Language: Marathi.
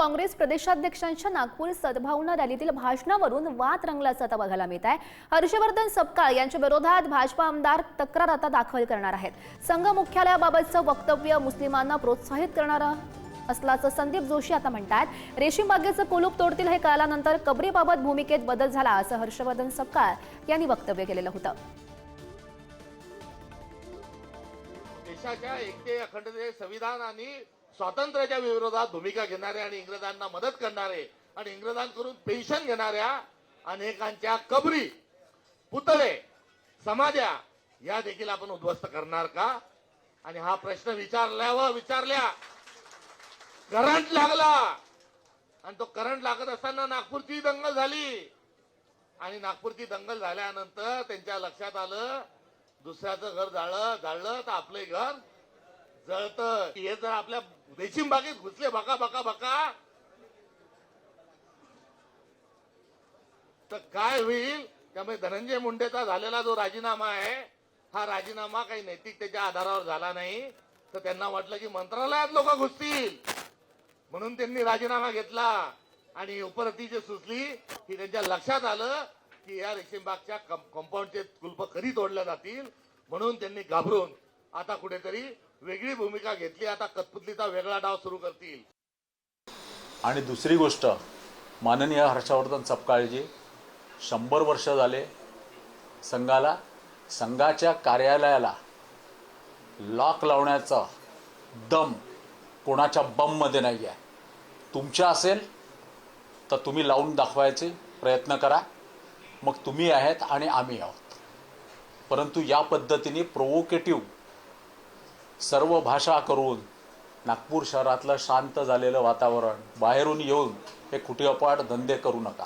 काँग्रेस प्रदेशाध्यक्षांच्या नागपूर सद्भावना रॅलीतील भाषणावरून वाद रंगल्याचं आता बघायला मिळत आहे। हर्षवर्धन सपकाळ यांच्या विरोधात भाजपा आमदार तक्रार आता दाखल करणार आहेत। संघ मुख्यालयाबाबतचं वक्तव्य मुस्लिमांना प्रोत्साहित करणारं असल्याचं संदीप जोशी आता म्हणतात। रेशीम बागेचं कुलूप तोडतील हे कळल्यानंतर कबरीबाबत भूमिकेत बदल झाला असं हर्षवर्धन सपकाळ यांनी वक्तव्य केलेलं होतं। देशाच्या एकते अखंडते संविधान आणि स्वातंत्र्याच्या विरोधात भूमिका घेणारे आणि इंग्रजांना मदत करणारे आणि इंग्रजांकडून पेन्शन घेणाऱ्या अनेकांच्या कबरी, पुतळे, समाध्या या देखील आपण उद्ध्वस्त करणार का? आणि हा प्रश्न विचारल्या करंट लागला आणि तो करंट लागत असताना नागपूरची दंगल झाली आणि नागपूरची दंगल झाल्यानंतर त्यांच्या लक्षात आलं दुसऱ्याचं घर जाळलं तर आपले घर जळतं। हे जर आपल्या रेशीम बागेत घुसले बका बका बका तर काय होईल? त्यामुळे धनंजय मुंडेचा झालेला जो राजीनामा आहे हा राजीनामा काही नैतिकतेच्या आधारावर झाला नाही, तर त्यांना वाटलं की मंत्रालयात लोक घुसतील म्हणून त्यांनी राजीनामा घेतला आणि उपरतीची सुचली की त्यांच्या लक्षात आलं की या रेशीमबागच्या कंपाऊंडचे कुलप कधी तोडल्या जातील, म्हणून त्यांनी घाबरून आता कुठेतरी वेगळी भूमिका घेतली। आता कठपुतलीचा वेगळा डाव सुरू करतील। आणि दुसरी गोष्ट, माननीय हर्षवर्धन सपकाळजी 100 वर्ष झाले संघाच्या कार्यालयाला लॉक लावण्याचा दम कोणाच्या बममध्ये नाही आहे। तुमच्या असेल तर तुम्ही लावून दाखवायचे प्रयत्न करा, मग तुम्ही आहेत आणि आम्ही आहोत। परंतु या पद्धतीने प्रोवोकेटिव्ह सर्व भाषा करून नागपूर शहरातलं शांत झालेलं वातावरण बाहेरून येऊन हे खुटीअपाट धंदे करू नका।